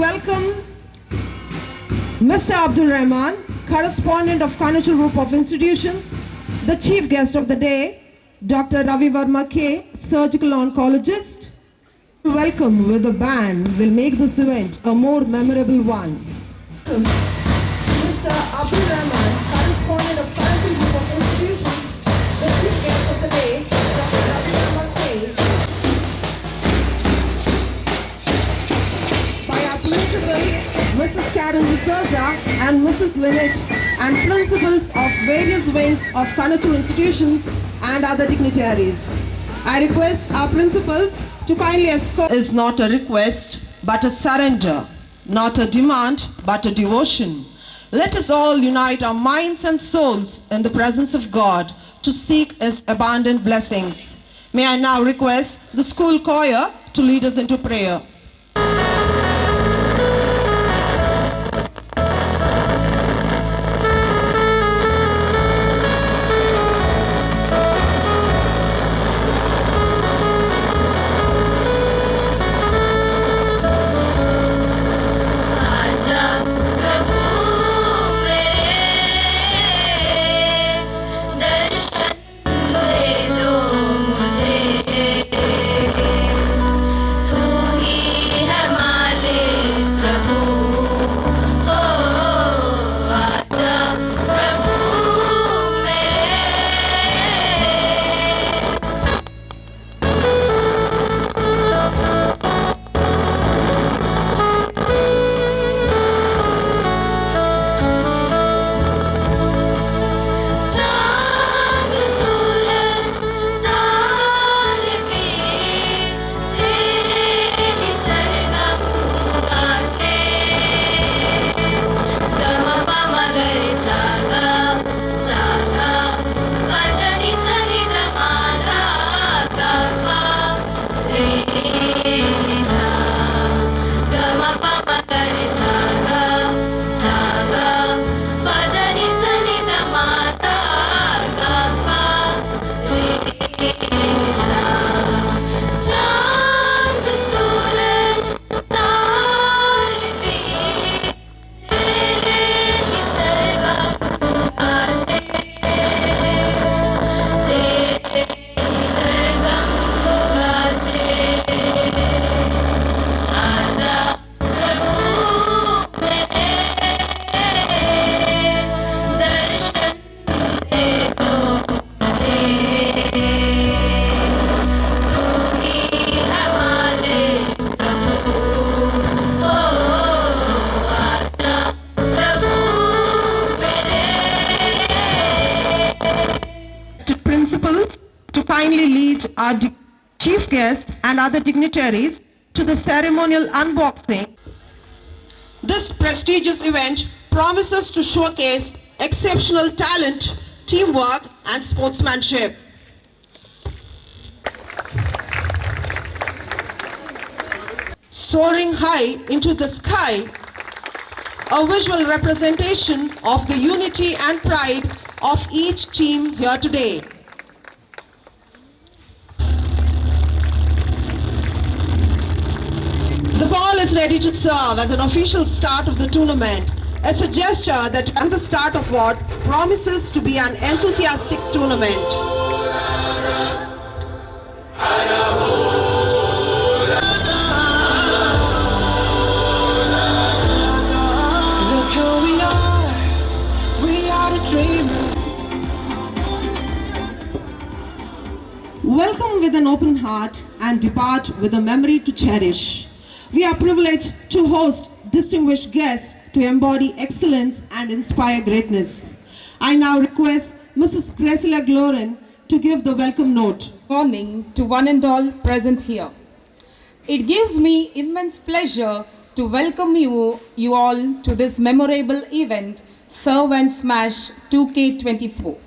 welcome Mr. Abdul Rahman, correspondent of Kanachu Group of Institutions, the chief guest of the day, Dr. Ravi Verma K, surgical oncologist. Welcome with the band will make this event a more memorable one. Mr. Abdul Rahman, correspondent of Kanachu Group of Institutions, the chief guest of the day, Dr. Ravi Verma K. By our principals, Mrs. Karen D'Souza and Mrs. Lynette, and principals of various wings of Kanachu institutions and other dignitaries. I request our principals to kindly escort. Is not a request, but a surrender, not a demand, but a devotion. Let us all unite our minds and souls in the presence of God to seek His abundant blessings. May I now request the school choir to lead us into prayer. To kindly lead our chief guest and other dignitaries to the ceremonial unboxing. This prestigious event promises to showcase exceptional talent, teamwork, and sportsmanship. Soaring high into the sky, a visual representation of the unity and pride of each team here today. The ball is ready to serve as an official start of the tournament. It's a gesture that at the start of what promises to be an enthusiastic tournament. Look who we are the dreamers. Welcome with an open heart and depart with a memory to cherish. We are privileged to host distinguished guests to embody excellence and inspire greatness. I now request Mrs. Gracilla Glorin to give the welcome note. Morning to one and all present here. It gives me immense pleasure to welcome you all to this memorable event, Serve and Smash 2K24.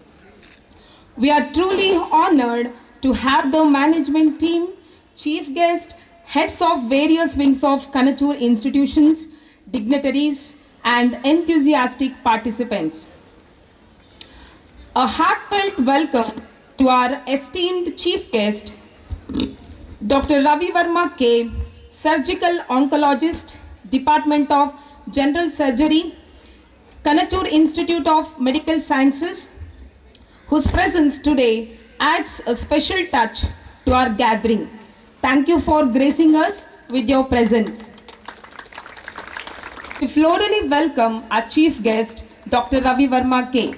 We are truly honored to have the management team, chief guest, heads of various wings of Kanachu institutions, dignitaries, and enthusiastic participants. A heartfelt welcome to our esteemed chief guest, Dr. Ravi Verma K, surgical oncologist Department of General Surgery, Kanachur Institute of Medical Sciences, whose presence today adds a special touch to our gathering. Thank you for gracing us with your presence. We florally welcome our chief guest, Dr. Ravi Verma K.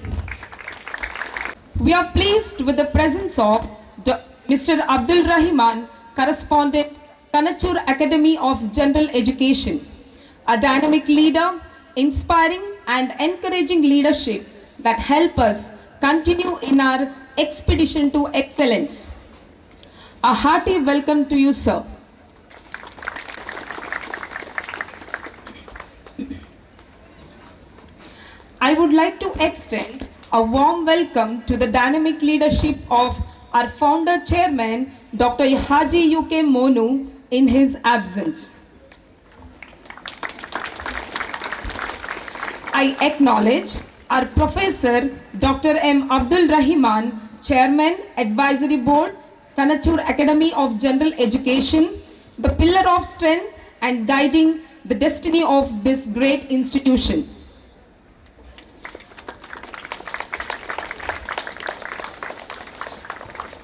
We are pleased with the presence of Mr. Abdul Rahman, correspondent, Kanachur Academy of General Education, a dynamic leader, inspiring and encouraging leadership that help us continue in our expedition to excellence. A hearty welcome to you, sir. I would like to extend a warm welcome to the dynamic leadership of our founder chairman, Dr. Haji UK Monu, in his absence. I acknowledge our Professor Dr. M. Abdul Rahman, Chairman, Advisory Board, Kanachur Academy of General Education, the pillar of strength and guiding the destiny of this great institution.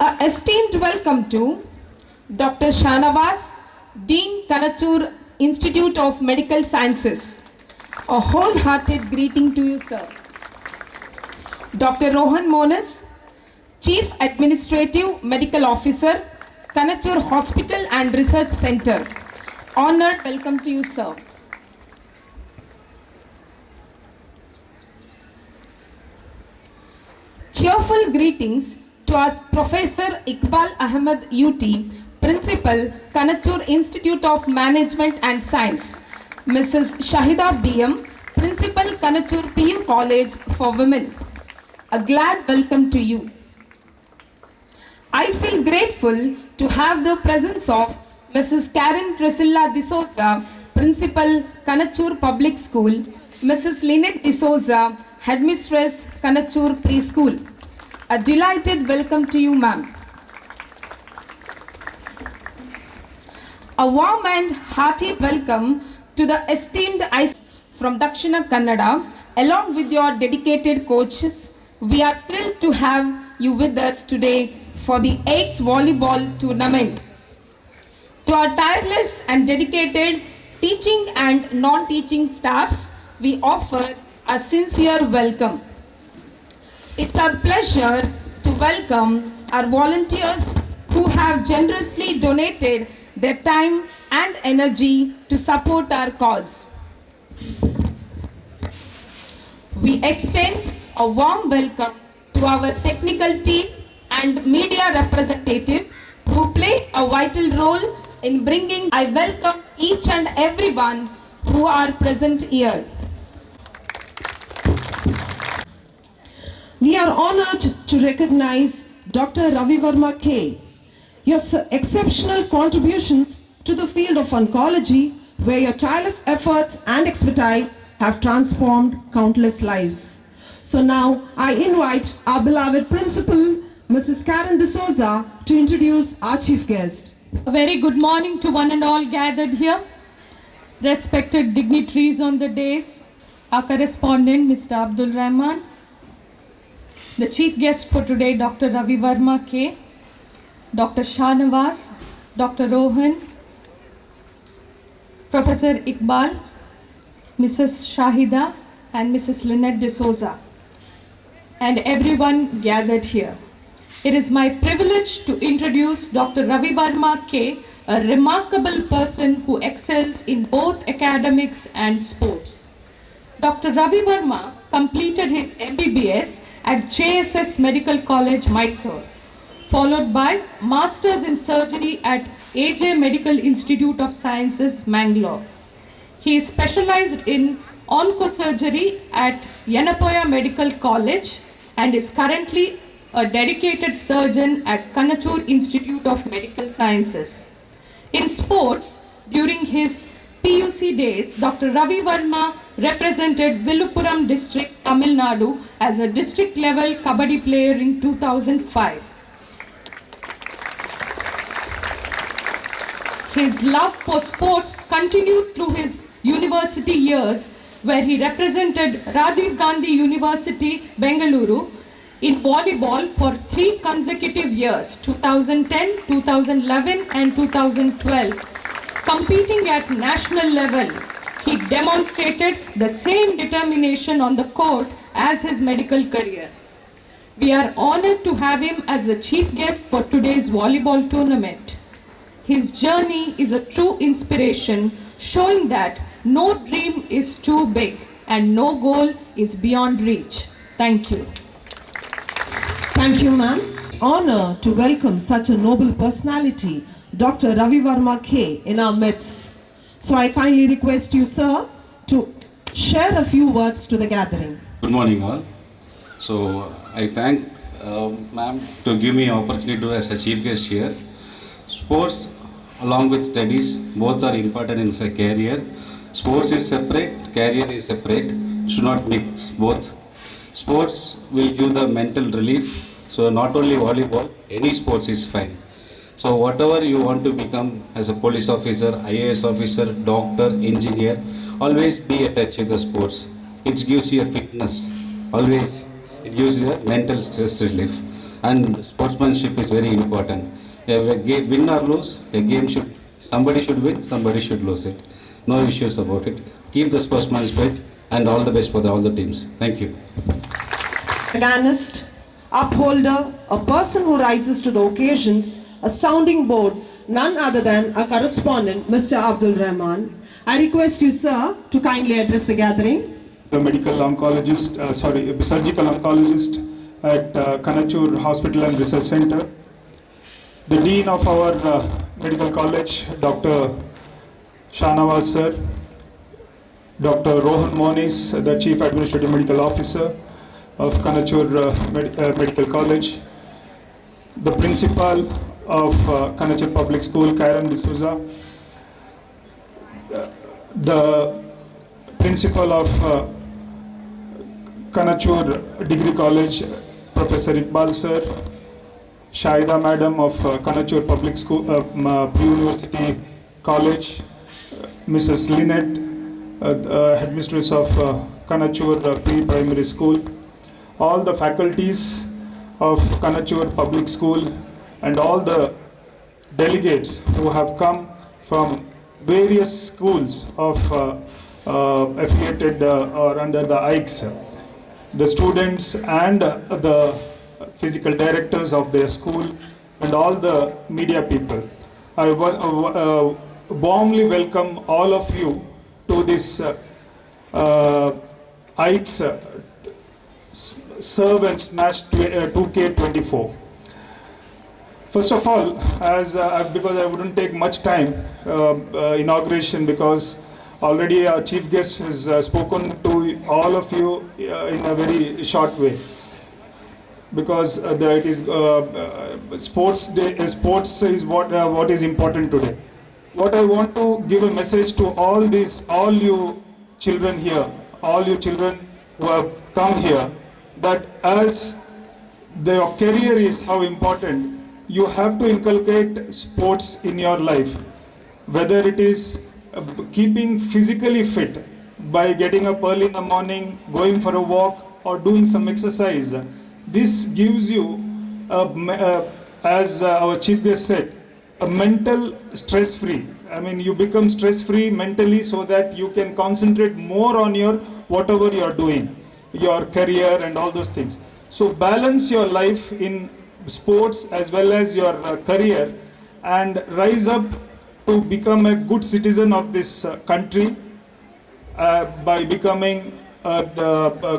A esteemed welcome to Dr. Shanawaz, Dean, Kanachur Institute of Medical Sciences. A wholehearted greeting to you, sir. Dr. Rohan Monas, Chief Administrative Medical Officer, Kanachur Hospital and Research Center. Honored welcome to you, sir. Cheerful greetings to our Professor Iqbal Ahmed UT, Principal, Kanachur Institute of Management and Science, Mrs. Shahida BM, Principal, Kanachur PU College for Women. A glad welcome to you. I feel grateful to have the presence of Mrs. Karen Priscilla D'Souza, Principal, Kanachur Public School, Mrs. Lynette D'Souza, Headmistress, Kanachur Preschool. A delighted welcome to you, ma'am. A warm and hearty welcome to the esteemed ICE from Dakshina Kannada, along with your dedicated coaches. We are thrilled to have you with us today for the 8th volleyball tournament. To our tireless and dedicated teaching and non-teaching staffs, we offer a sincere welcome. It's our pleasure to welcome our volunteers who have generously donated their time and energy to support our cause. We extend a warm welcome to our technical team and media representatives who play a vital role in bringing. I welcome each and everyone who are present here. We are honored to recognize Dr. Ravi Verma K. Your exceptional contributions to the field of oncology, where your tireless efforts and expertise have transformed countless lives. So now I invite our beloved principal, Mrs. Karen D'Souza, to introduce our chief guest. A very good morning to one and all gathered here. Respected dignitaries on the dais, our correspondent, Mr. Abdul Rahman, the chief guest for today, Dr. Ravi Verma K, Dr. Shanawaz, Dr. Rohan, Professor Iqbal, Mrs. Shahida, and Mrs. Lynette D'Souza, and everyone gathered here. It is my privilege to introduce Dr. Ravi Verma K, a remarkable person who excels in both academics and sports. Dr. Ravi Verma completed his MBBS at JSS Medical College, Mysore, followed by Masters in Surgery at AJ Medical Institute of Sciences, Mangalore. He is specialized in oncosurgery at Yanapoya Medical College and is currently a dedicated surgeon at Kanachur Institute of Medical Sciences. In sports, during his PUC days, Dr. Ravi Verma represented Viluppuram district, Tamil Nadu as a district level kabaddi player in 2005. His love for sports continued through his university years, where he represented Rajiv Gandhi University, Bengaluru, in volleyball for 3 consecutive years, 2010, 2011 and 2012. Competing at national level, he demonstrated the same determination on the court as his medical career. We are honored to have him as the chief guest for today's volleyball tournament. His journey is a true inspiration, showing that no dream is too big and no goal is beyond reach. Thank you. Thank you, ma'am. Honor to welcome such a noble personality, Dr. Ravi Varma K, in our midst. So I kindly request you, sir, to share a few words to the gathering. Good morning, all. So I thank ma'am to give me opportunity to as a chief guest here. Sports along with studies both are important in a career. Sports is separate, career is separate. Should not mix both. Sports will give the mental relief. So not only volleyball, any sports is fine. So whatever you want to become as a police officer, IAS officer, doctor, engineer, always be attached with the sports. It gives you a fitness. Always it gives you a mental stress relief. And sportsmanship is very important. Win or lose, a game should, somebody should win, somebody should lose it. No issues about it. Keep the sportsman spirit and all the best for all the teams. Thank you. Organist, upholder, a person who rises to the occasions, a sounding board, none other than a correspondent, Mr. Abdul Rahman. I request you, sir, to kindly address the gathering. The medical oncologist, surgical oncologist at Kanachur Hospital and Research Center. The Dean of our medical college, Dr. Shahnawaz sir, Dr. Rohan Monis, the Chief Administrative Medical Officer of Kanachur Medical College, the Principal of Kanachur Public School, Karen D'Souza, the Principal of Kanachur Degree College, Professor Iqbal sir, Shahida Madam of Kanachur Public School, Pre-University College, Mrs. Lynette, Headmistress of Kanachur Pre-Primary School, all the faculties of Kanachur Public School and all the delegates who have come from various schools of affiliated or under the IKES, the students and the physical directors of their school and all the media people. I warmly welcome all of you to this IKES Serve and Smash 2K24. First of all, as because I wouldn't take much time, inauguration, because already our chief guest has spoken to all of you in a very short way. Because it is sports day. Sports is what is important today. What I want to give a message to all you children here, all you children who have come here, that as their career is how important, you have to inculcate sports in your life. Whether it is keeping physically fit by getting up early in the morning, going for a walk, or doing some exercise. This gives you, as our chief guest said, a mental stress-free. I mean, you become stress-free mentally so that you can concentrate more on your whatever you are doing, your career and all those things. So balance your life in sports as well as your career, and rise up to become a good citizen of this country by becoming a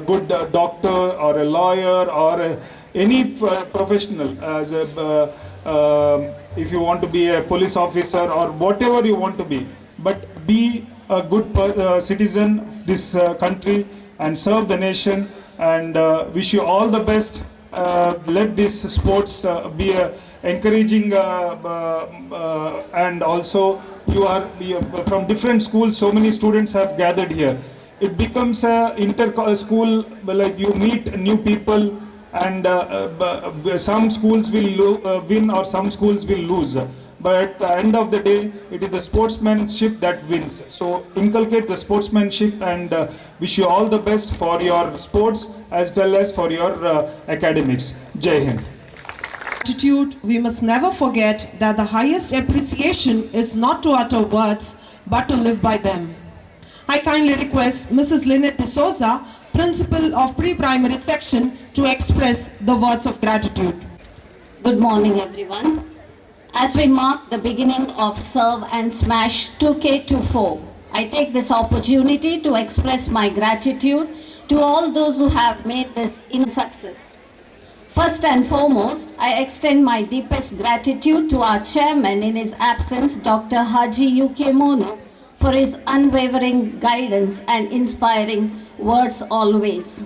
good doctor or a lawyer or any professional. As if you want to be a police officer or whatever you want to be, but be a good citizen of this country and serve the nation. And wish you all the best. Let this sports be a encouraging and also you are from different schools. So many students have gathered here. It becomes a inter-school, like you meet new people, and some schools will win or some schools will lose. but at the end of the day, it is the sportsmanship that wins. So inculcate the sportsmanship and wish you all the best for your sports as well as for your academics. Jai Hind. Gratitude, we must never forget that the highest appreciation is not to utter words, but to live by them. I kindly request Mrs. Lynette D'Souza, Principal of Pre-Primary Section, to express the words of gratitude. Good morning, everyone. As we mark the beginning of Serve and Smash 2K24, I take this opportunity to express my gratitude to all those who have made this a success. First and foremost, I extend my deepest gratitude to our chairman in his absence, Dr. Haji UK Monu, for his unwavering guidance and inspiring words always.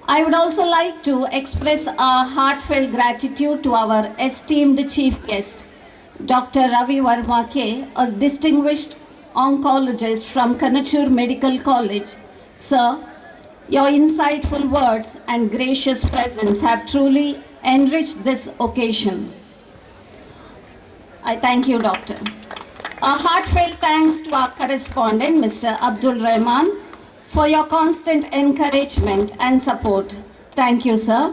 I would also like to express our heartfelt gratitude to our esteemed chief guest, Dr. Ravi Verma K, a distinguished oncologist from Kanachur Medical College. Sir, your insightful words and gracious presence have truly enriched this occasion. I thank you, Doctor. A heartfelt thanks to our correspondent, Mr. Abdul Rahman, for your constant encouragement and support. Thank you, sir.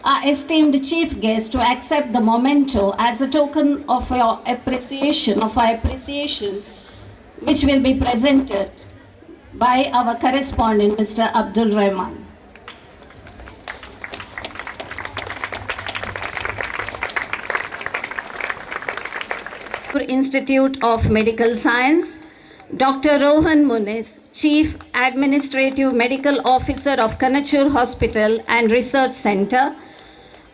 Our esteemed chief guest to accept the memento as a token of your appreciation, which will be presented by our correspondent, Mr. Abdul Rahman. Institute of Medical Science, Dr. Rohan Muniz, Chief Administrative Medical Officer of Kanachur Hospital and Research Center,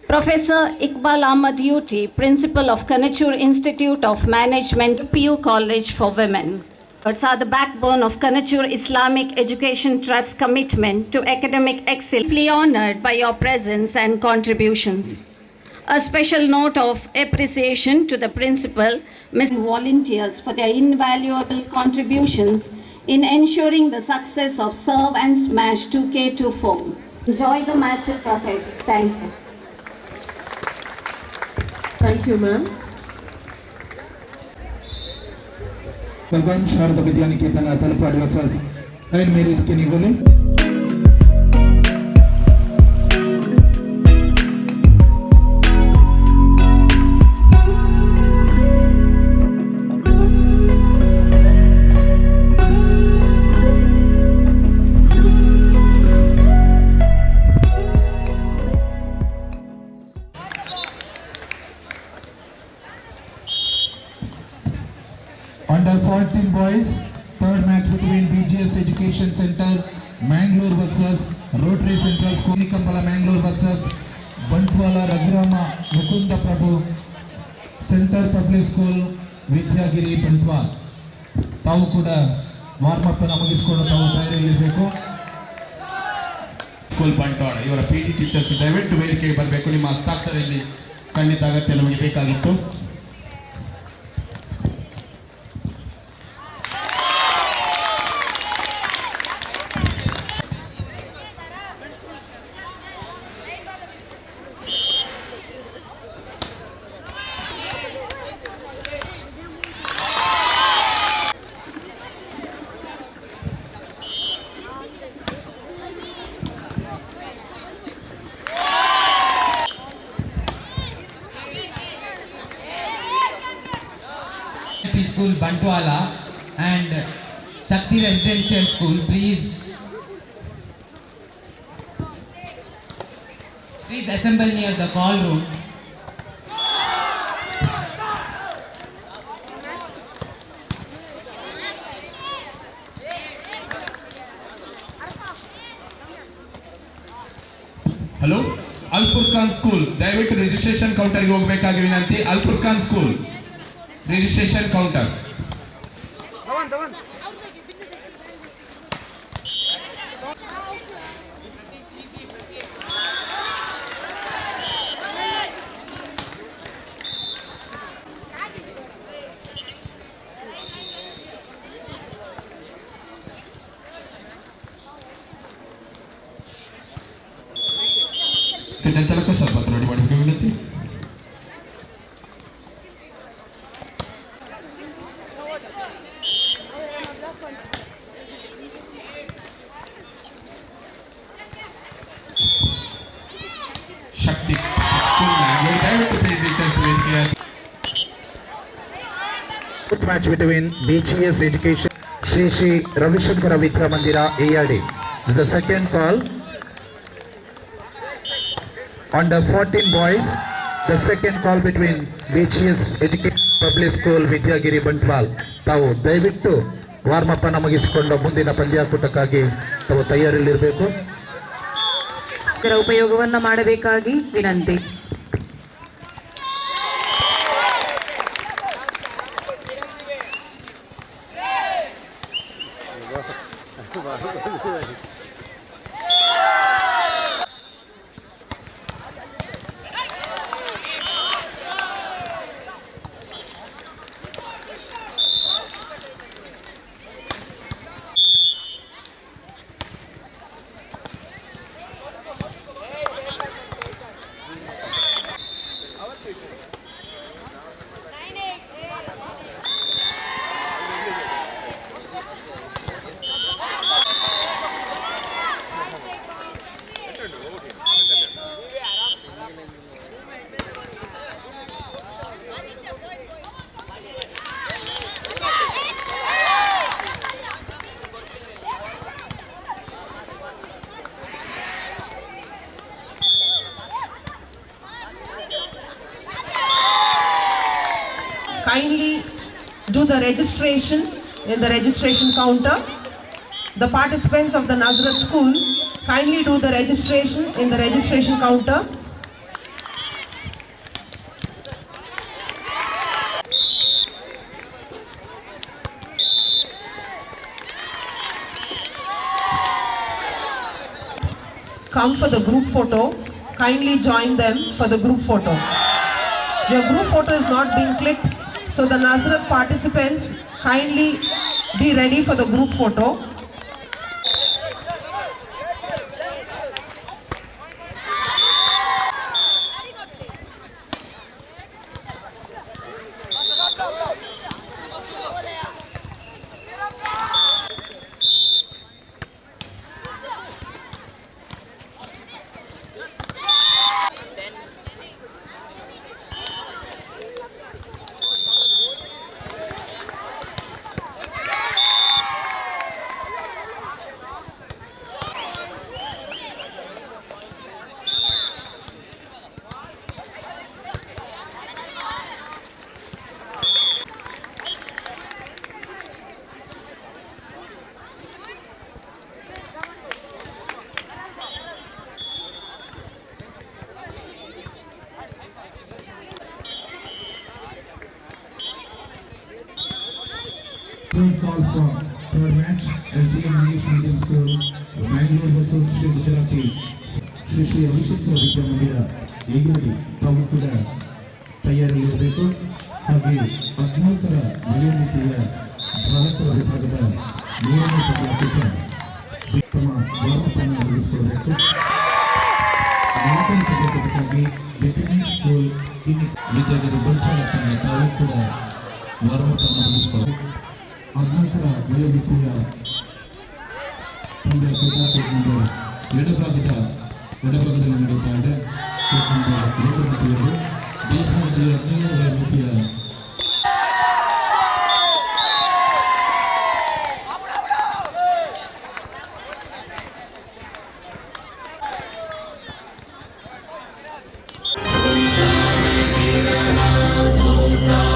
Professor Iqbal Ahmad Uti, Principal of Kanachur Institute of Management, PU College for Women. Words are the backbone of Kanachur Islamic Education Trust commitment to academic excellence. Deeply honored by your presence and contributions. A special note of appreciation to the principal, Ms. volunteers for their invaluable contributions in ensuring the success of Serve and Smash 2K24. Enjoy the matches ahead. Thank you. Thank you, ma'am. भगवान शारदा विद्या निकेतन तलपाड़ी वत्स and मेरी इसके निगोले Under 14 boys, third match between BGS Education Center, Mangalore versus Rotary Central School, Nikambala Mangalore versus Bantwala Raghurama Mukunda Prabhu Center Public School, Vidyagiri Bantwal. ತಾವು ಕೂಡ warm up ಅನ್ನು ಮುಗಿಸಿಕೊಂಡು ತಾವು ತಯಾರಿಯಲ್ಲಿರಬೇಕು. School Bantwal ಇವರ PT teachers ದಯವಿಟ್ಟು ವೇದಿಕೆಗೆ ಬರಬೇಕು. ನಿಮ್ಮ ಹಸ್ತಾಕ್ಷರದಲ್ಲಿ ಖಂಡಿತ ಅಗತ್ಯ ನಮಗೆ ಬೇಕಾಗಿತ್ತು. School Bantwala and Shakti Residential School, please assemble near the call room. Hello, Al Furqan School, ದಯವಿಟ್ಟು ರಿಜಿಸ್ಟ್ರೇಷನ್ ಕೌಂಟರ್ಗೆ ಹೋಗಬೇಕಾಗಿ ವಿನಂತಿ. Al Furqan School registration counter. ಸ್ವಲ್ಪ ನೋಡಿ ಮಾಡಬೇಕು ವಿನಂತಿ. Match between BGS Education Shri Ravi Shankara Vidya Mandira ARD. This is the second call. Under 14 boys, the second call between BGS Education Public School Vidyagiri Bantwal. ತಾವು ದಯವಿಟ್ಟು warm up ಅನ್ನು ಮುಗಿಸಿಕೊಂಡು ಮುಂದಿನ ಪಂದ್ಯಾಕೂಟಕ್ಕಾಗಿ ತಾವು ತಯಾರಿಯಲ್ಲಿರಬೇಕು. ಇದರ ಉಪಯೋಗವನ್ನು ಮಾಡಬೇಕಾಗಿ ವಿನಂತಿ. Kindly do the registration in the registration counter. The participants of the Nazareth School, kindly do the registration in the registration counter. Come for the group photo. Kindly join them for the group photo. Your group photo is not being clicked, so the Nazareth participants, kindly be ready for the group photo. Third call for third match, SDM English Medium School, Mangalore versus Sri Gujarati. Shri Ravi Shankara Vidya Mandira ARD. ತಾವು ಕೂಡ ತಯಾರಿಯಲ್ಲಿರಬೇಕು. ಹಾಗೆ 14ರ ವಯೋಮಿತಿಯ ಬಾಲಕರ ವಿಭಾಗದ 3ನೇ ಪಂದ್ಯಾಕೂಟ ತಮ್ಮ ವಾರ್ಮಪ್ಪನ್ನು ಮುಗಿಸಿಕೊಳ್ಳಬೇಕು. 4ನೇ ಪಂದ್ಯಾಕೂಟಕ್ಕಾಗಿ veterinary school ವಿದ್ಯಾರ್ಥಿ ಬಂಚಾಲಕ್ಕನ್ನು ತಾವು ಕೂಡ ವಾರ್ಮಪ್ಪನ್ನು ಮುಗಿಸಿಕೊಳ್ಳಬೇಕು. 14ರ ವಯೋಮಿತಿಯ ಪಂದ್ಯಾಕೂಟ ಎಡಭಾಗದಲ್ಲಿ ನಡೆಯುತ್ತಾ ಇದೆ. ಬಿಹಾರದಲ್ಲಿ 17ನೇ ವಯೋಮಿತಿಯ Oh,